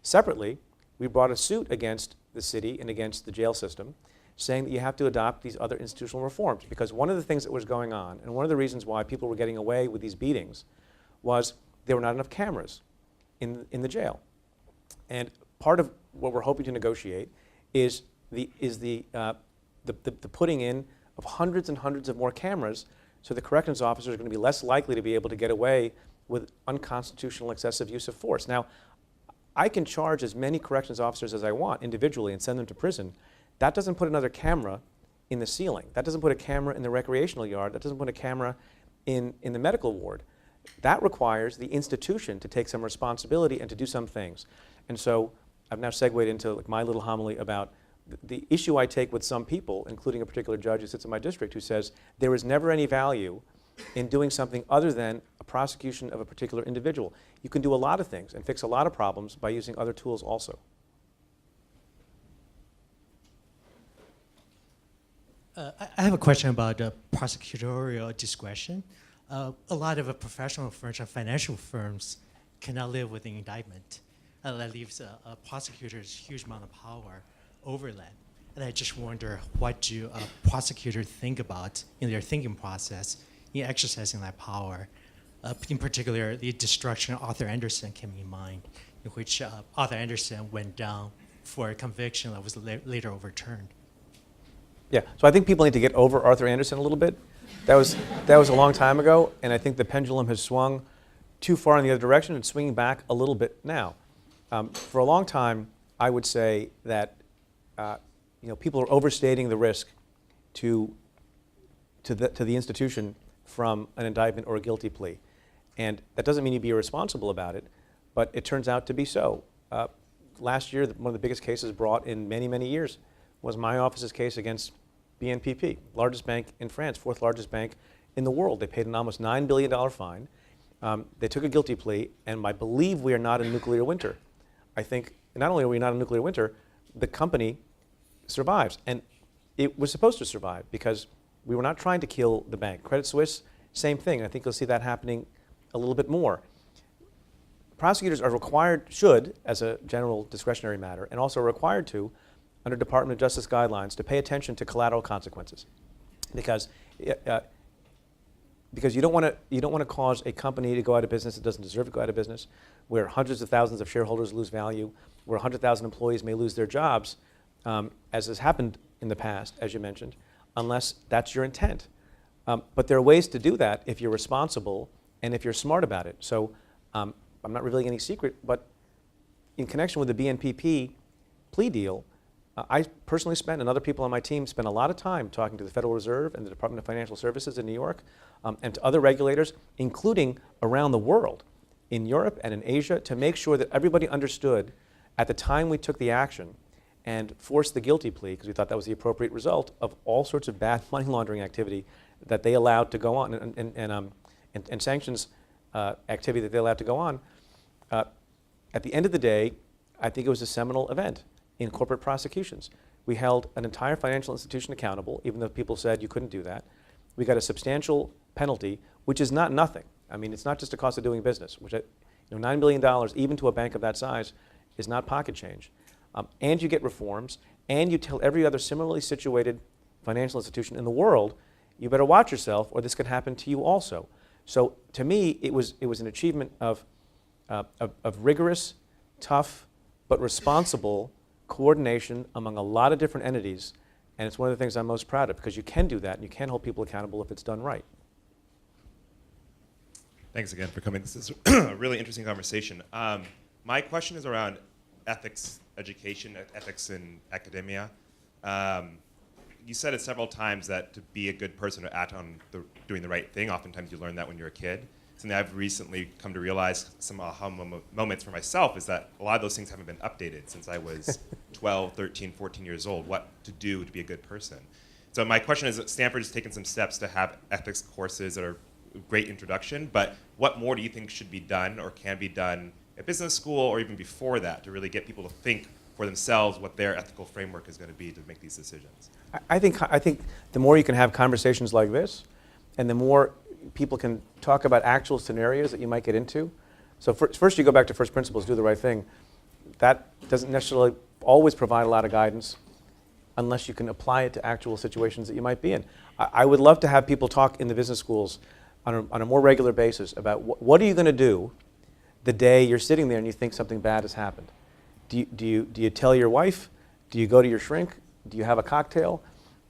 Separately, we brought a suit against the city and against the jail system saying that you have to adopt these other institutional reforms, because one of the things that was going on and one of the reasons why people were getting away with these beatings was there were not enough cameras in the jail. And part of what we're hoping to negotiate is the putting in of hundreds and hundreds of more cameras, so the corrections officers are going to be less likely to be able to get away with unconstitutional excessive use of force. Now, I can charge as many corrections officers as I want individually and send them to prison. That doesn't put another camera in the ceiling. That doesn't put a camera in the recreational yard. That doesn't put a camera in the medical ward. That requires the institution to take some responsibility and to do some things. And so I've now segued into like my little homily about the issue I take with some people, including a particular judge who sits in my district, who says there is never any value in doing something other than a prosecution of a particular individual. You can do a lot of things and fix a lot of problems by using other tools also. I have a question about prosecutorial discretion. A lot of professional firms and financial firms cannot live with the indictment. That leaves prosecutors a huge amount of power over that. And I just wonder, what do prosecutors think about in their thinking process in exercising that power? In particular, the destruction of Arthur Andersen came in mind, in which Arthur Andersen went down for a conviction that was later overturned. Yeah, so I think people need to get over Arthur Andersen a little bit. That was a long time ago, and I think the pendulum has swung too far in the other direction and swinging back a little bit now. For a long time, I would say that people are overstating the risk to the institution from an indictment or a guilty plea. And that doesn't mean you'd be irresponsible about it, but it turns out to be so. Last year, one of the biggest cases brought in many, many years was my office's case against BNPP, largest bank in France, fourth largest bank in the world. They paid an almost $9 billion fine. They took a guilty plea, and I believe we are not in nuclear winter. I think not only are we not in nuclear winter, the company survives. And it was supposed to survive because we were not trying to kill the bank. Credit Suisse, same thing. I think you'll see that happening a little bit more. Prosecutors are required, should, as a general discretionary matter, and also required to, under Department of Justice guidelines, to pay attention to collateral consequences, because you don't want to cause a company to go out of business that doesn't deserve to go out of business, where hundreds of thousands of shareholders lose value, where 100,000 employees may lose their jobs, as has happened in the past, as you mentioned, unless that's your intent. But there are ways to do that if you're responsible and if you're smart about it. So I'm not revealing any secret, but in connection with the BNPP plea deal, I personally spent, and other people on my team spent a lot of time talking to the Federal Reserve and the Department of Financial Services in New York, and to other regulators, including around the world, in Europe and in Asia, to make sure that everybody understood at the time we took the action and forced the guilty plea, because we thought that was the appropriate result of all sorts of bad money laundering activity that they allowed to go on, and sanctions activity that they allowed to go on. At the end of the day, I think it was a seminal event in corporate prosecutions. We held an entire financial institution accountable, even though people said you couldn't do that. We got a substantial penalty, which is not nothing. I mean, it's not just a cost of doing business, which, $9 billion, even to a bank of that size, is not pocket change. And you get reforms, and you tell every other similarly situated financial institution in the world, you better watch yourself, or this could happen to you also. So to me, it was an achievement of rigorous, tough, but responsible coordination among a lot of different entities, and it's one of the things I'm most proud of, because you can do that and you can hold people accountable if it's done right. Thanks again for coming. This is a really interesting conversation. My question is around ethics education, ethics in academia. You said it several times that to be a good person or act on doing the right thing, oftentimes you learn that when you're a kid. something I've recently come to realize, some moments for myself, is that a lot of those things haven't been updated since I was 12, 13, 14 years old, what to do to be a good person. So my question is that Stanford has taken some steps to have ethics courses that are a great introduction, but what more do you think should be done or can be done at business school or even before that to really get people to think for themselves what their ethical framework is going to be to make these decisions? I think the more you can have conversations like this, and the more people can talk about actual scenarios that you might get into. So first you go back to first principles, do the right thing. That doesn't necessarily always provide a lot of guidance unless you can apply it to actual situations that you might be in. I would love to have people talk in the business schools on a more regular basis about what are you going to do the day you're sitting there and you think something bad has happened. Do you tell your wife? Do you go to your shrink? Do you have a cocktail?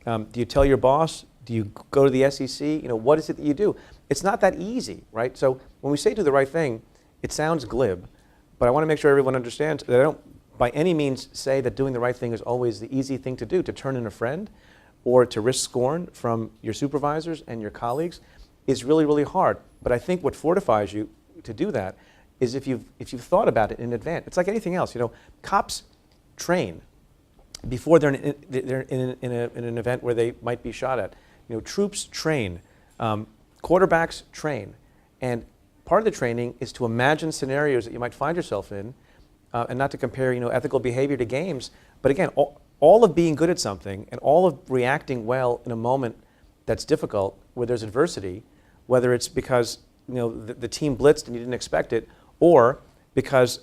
Do you tell your boss? Do you go to the SEC? What is it that you do? It's not that easy, right? So when we say do the right thing, it sounds glib, but I want to make sure everyone understands that I don't by any means say that doing the right thing is always the easy thing to do. To turn in a friend or to risk scorn from your supervisors and your colleagues is really, really hard. But I think what fortifies you to do that is if you've thought about it in advance. It's like anything else. Cops train before they're in an event where they might be shot at. Troops train, quarterbacks train, and part of the training is to imagine scenarios that you might find yourself in, and not to compare ethical behavior to games. But again, all of being good at something and all of reacting well in a moment that's difficult, where there's adversity, whether it's because the team blitzed and you didn't expect it, or because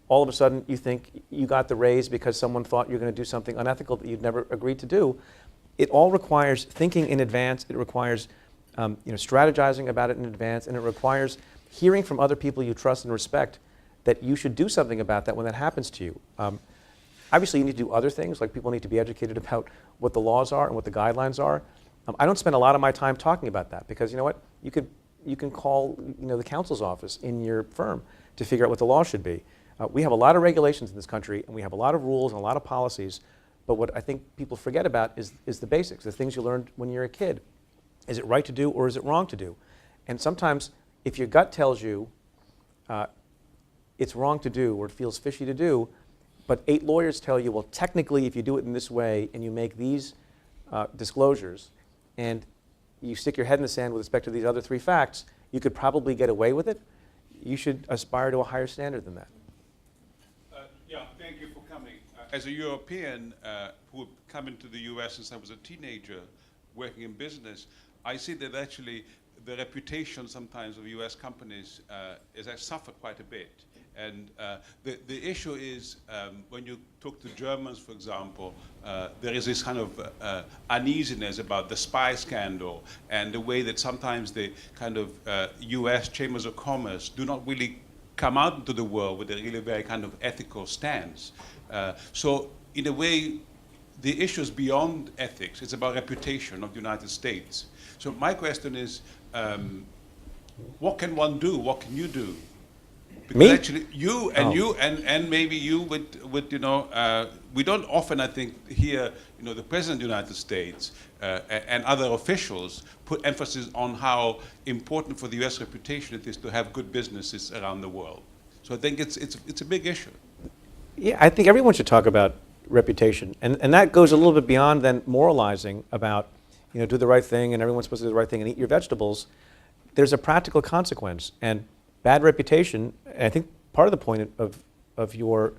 all of a sudden you think you got the raise because someone thought you're going to do something unethical that you'd never agreed to do. It all requires thinking in advance. It requires strategizing about it in advance, and it requires hearing from other people you trust and respect that you should do something about that when that happens to you. Obviously, you need to do other things, like people need to be educated about what the laws are and what the guidelines are. I don't spend a lot of my time talking about that because you know what? You can call the counsel's office in your firm to figure out what the law should be. We have a lot of regulations in this country, and we have a lot of rules and a lot of policies. But what I think people forget about is the basics, the things you learned when you're a kid. Is it right to do or is it wrong to do? And sometimes if your gut tells you it's wrong to do or it feels fishy to do, but 8 lawyers tell you, well, technically if you do it in this way and you make these disclosures and you stick your head in the sand with respect to these other 3 facts, you could probably get away with it. You should aspire to a higher standard than that. Thank you for coming. As a European who come into the US since I was a teenager working in business, I see that actually the reputation sometimes of US companies is I suffer quite a bit. And the issue is when you talk to Germans, for example, there is this kind of uneasiness about the spy scandal and the way that sometimes the kind of US chambers of commerce do not really come out into the world with a really very kind of ethical stance. So in a way, the issue is beyond ethics. It's about reputation of the United States. So my question is, what can one do? What can you do? Because Me? actually, you and maybe you with we don't often, I think, hear the President of the United States and other officials put emphasis on how important for the U.S. reputation it is to have good businesses around the world. So I think it's a big issue. Yeah, I think everyone should talk about reputation, and that goes a little bit beyond than moralizing about do the right thing and everyone's supposed to do the right thing and eat your vegetables. There's a practical consequence, and bad reputation, and I think part of the point of your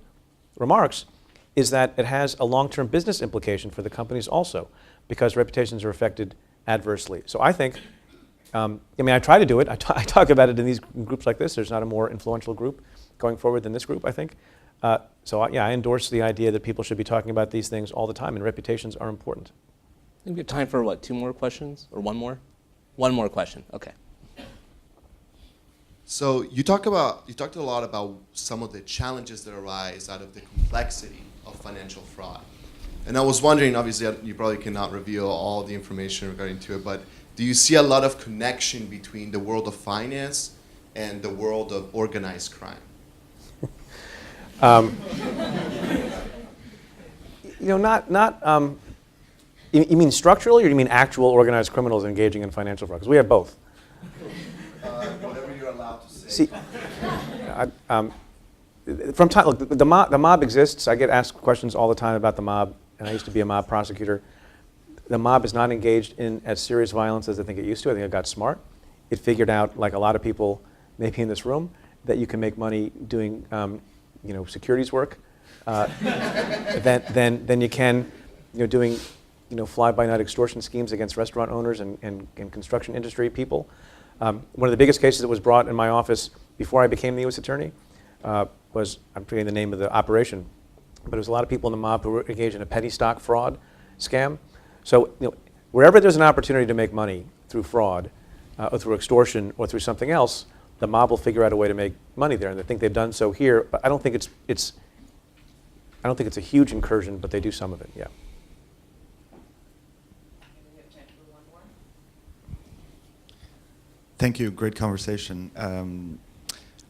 remarks is that it has a long-term business implication for the companies also, because reputations are affected adversely. So I think, I try to do it. I talk about it in these groups like this. There's not a more influential group going forward than this group, I think. I endorse the idea that people should be talking about these things all the time, and reputations are important. I think we have time for 2 more questions, or 1 more? 1 more question, okay. So you talked a lot about some of the challenges that arise out of the complexity of financial fraud. And I was wondering, obviously you probably cannot reveal all the information regarding to it, but do you see a lot of connection between the world of finance and the world of organized crime? You mean structurally, or do you mean actual organized criminals engaging in financial fraud? Because we have both. Whatever you're allowed See, from time, look, the mob exists. I get asked questions all the time about the mob, and I used to be a mob prosecutor. The mob is not engaged in as serious violence as I think it used to. I think it got smart. It figured out, like a lot of people maybe in this room, that you can make money doing securities work than you can doing fly-by-night extortion schemes against restaurant owners and construction industry people. One of the biggest cases that was brought in my office before I became the U.S. Attorney was, I'm forgetting the name of the operation, but it was a lot of people in the mob who were engaged in a petty stock fraud scam. So wherever there's an opportunity to make money through fraud or through extortion or through something else, the mob will figure out a way to make money there, and I think they've done so here. But I don't think it's a huge incursion, but they do some of it. Yeah. Thank you. Great conversation.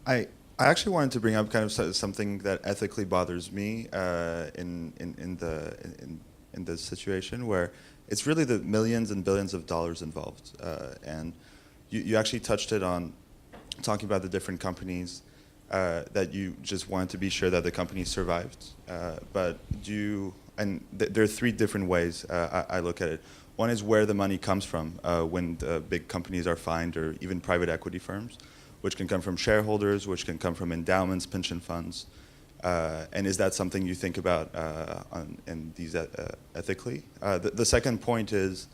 I actually wanted to bring up kind of something that ethically bothers me in this situation, where it's really the millions and billions of dollars involved, and you actually touched it on talking about the different companies that you just wanted to be sure that the company survived. But there are three different ways I look at it. One is where the money comes from when the big companies are fined, or even private equity firms, which can come from shareholders, which can come from endowments, pension funds. And is that something you think about in these ethically? The second point is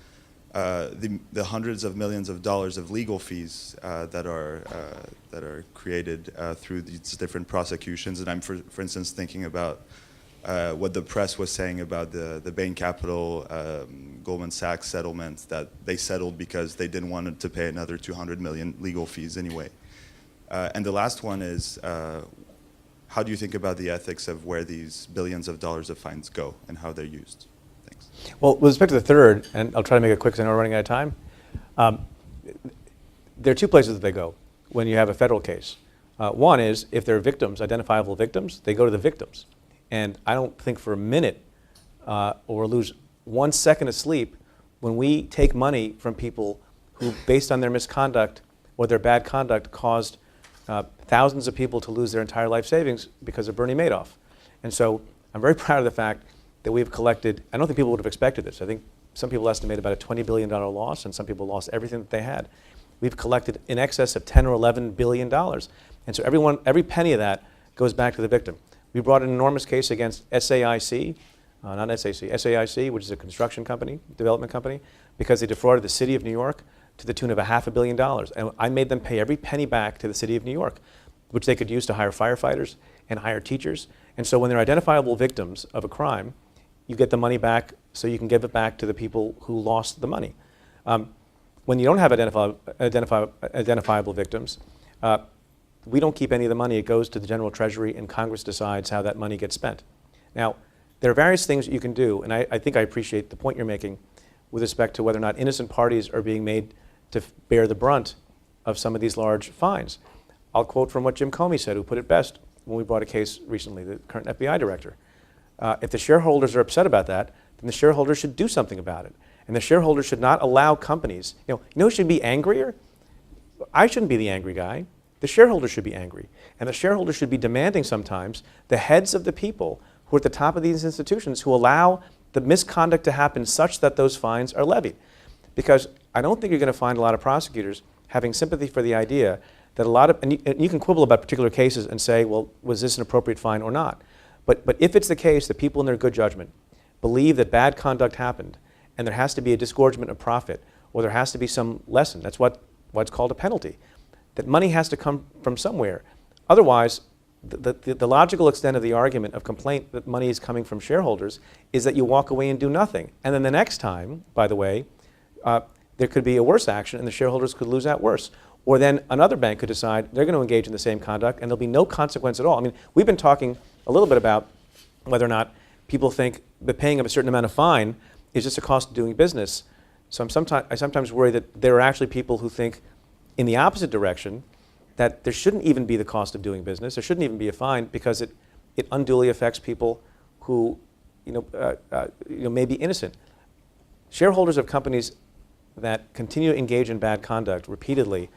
the hundreds of millions of dollars of legal fees that are created through these different prosecutions. And I'm, for instance, thinking about what the press was saying about the Bain Capital, Goldman Sachs settlement, that they settled because they didn't want to pay another 200 million legal fees anyway. And the last one is, how do you think about the ethics of where these billions of dollars of fines go and how they're used? Thanks. Well, with respect to the third, and I'll try to make it quick because I know we're running out of time, there are two places that they go when you have a federal case. One is if there are victims, identifiable victims, they go to the victims. And I don't think for a minute or lose 1 second of sleep when we take money from people who, based on their misconduct or their bad conduct, caused thousands of people to lose their entire life savings because of Bernie Madoff. And so I'm very proud of the fact that we've collected, I don't think people would have expected this. I think some people estimate about a $20 billion loss, and some people lost everything that they had. We've collected in excess of $10 or $11 billion. And so every penny of that goes back to the victim. We brought an enormous case against SAIC, not SAC, SAIC, which is a construction company, development company, because they defrauded the city of New York to the tune of $500 million. And I made them pay every penny back to the city of New York, which they could use to hire firefighters and hire teachers. And so when they're identifiable victims of a crime, you get the money back so you can give it back to the people who lost the money. When you don't have identifiable victims, we don't keep any of the money. It goes to the General Treasury, and Congress decides how that money gets spent. Now, there are various things that you can do, and I think I appreciate the point you're making with respect to whether or not innocent parties are being made to bear the brunt of some of these large fines. I'll quote from what Jim Comey said, who put it best when we brought a case recently, the current FBI director. If the shareholders are upset about that, then the shareholders should do something about it. And the shareholders should not allow companies, you know who should be angrier? I shouldn't be the angry guy. The shareholders should be angry. And the shareholders should be demanding sometimes the heads of the people who are at the top of these institutions who allow the misconduct to happen such that those fines are levied. Because I don't think you're going to find a lot of prosecutors having sympathy for the idea that a lot of, and you can quibble about particular cases and say, well, was this an appropriate fine or not? But if it's the case that people in their good judgment believe that bad conduct happened and there has to be a disgorgement of profit or there has to be some lesson, that's what's called a penalty, that money has to come from somewhere. Otherwise, the logical extent of the argument of complaint that money is coming from shareholders is that you walk away and do nothing. And then the next time, by the way, there could be a worse action and the shareholders could lose out worse. Or then another bank could decide they're going to engage in the same conduct and there'll be no consequence at all. I mean, we've been talking a little bit about whether or not people think the paying of a certain amount of fine is just a cost of doing business. So I sometimes worry that there are actually people who think in the opposite direction, that there shouldn't even be the cost of doing business. There shouldn't even be a fine because it unduly affects people who may be innocent. Shareholders of companies that continue to engage in bad conduct repeatedly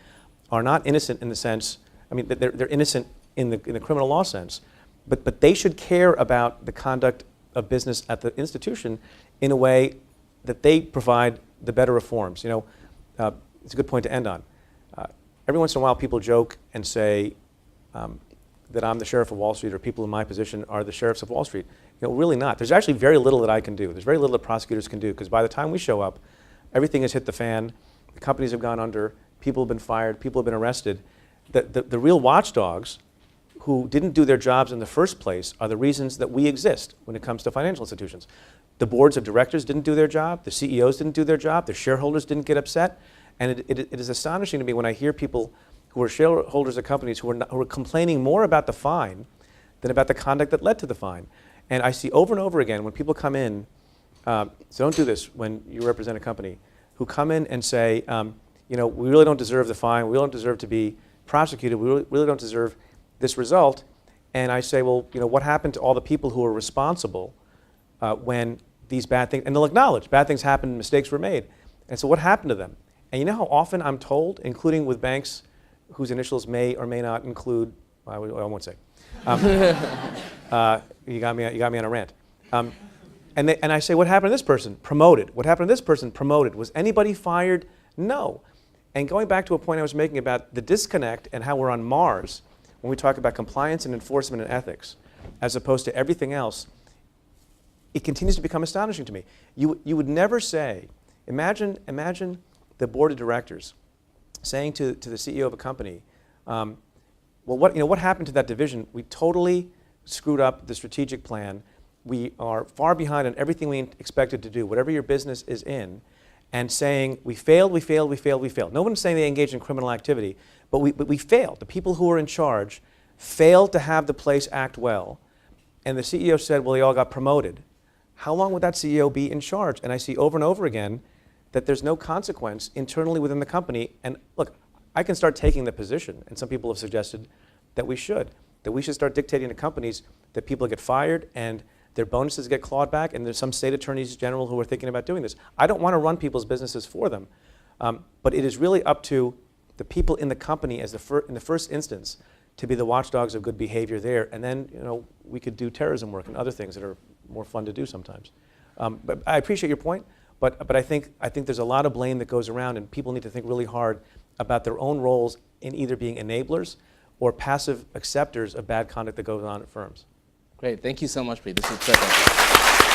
are not innocent in the sense I mean, they're innocent in the criminal law sense, but they should care about the conduct of business at the institution in a way that they provide the better reforms. You know, it's a good point to end on. Every once in a while, people joke and say that I'm the sheriff of Wall Street, or people in my position are the sheriffs of Wall Street. You know, really not. There's actually very little that I can do. There's very little that prosecutors can do, because by the time we show up, everything has hit the fan. The companies have gone under. People have been fired. People have been arrested. The real watchdogs who didn't do their jobs in the first place are the reasons that we exist when it comes to financial institutions. The boards of directors didn't do their job. The CEOs didn't do their job. The shareholders didn't get upset. And it is astonishing to me when I hear people who are shareholders of companies who are complaining more about the fine than about the conduct that led to the fine. And I see over and over again when people come in, so don't do this when you represent a company, who come in and say, you know, we really don't deserve the fine, we really don't deserve to be prosecuted, we really don't deserve this result. And I say, well, you know, what happened to all the people who were responsible when these bad things, and they'll acknowledge bad things happened, mistakes were made. And so what happened to them? And you know how often I'm told, including with banks whose initials may or may not include, I won't say. You got me on a rant. And I say, what happened to this person? Promoted. What happened to this person? Promoted. Was anybody fired? No. And going back to a point I was making about the disconnect and how we're on Mars when we talk about compliance and enforcement and ethics, as opposed to everything else, it continues to become astonishing to me. You would never say, imagine the board of directors saying to the CEO of a company, well, what happened to that division? We totally screwed up the strategic plan. We are far behind on everything we expected to do, whatever your business is in, and saying, we failed. No one's saying they engaged in criminal activity, but we failed. The people who were in charge failed to have the place act well. And the CEO said, well, they all got promoted. How long would that CEO be in charge? And I see over and over again that there's no consequence internally within the company. And look, I can start taking the position, and some people have suggested that we should start dictating to companies that people get fired and their bonuses get clawed back, and there's some state attorneys general who are thinking about doing this. I don't want to run people's businesses for them, but it is really up to the people in the company as in the first instance to be the watchdogs of good behavior there, and then we could do terrorism work and other things that are more fun to do sometimes. But I appreciate your point, but I think there's a lot of blame that goes around, and people need to think really hard about their own roles in either being enablers or passive acceptors of bad conduct that goes on at firms. Great. Thank you so much, Preet. This is terrific.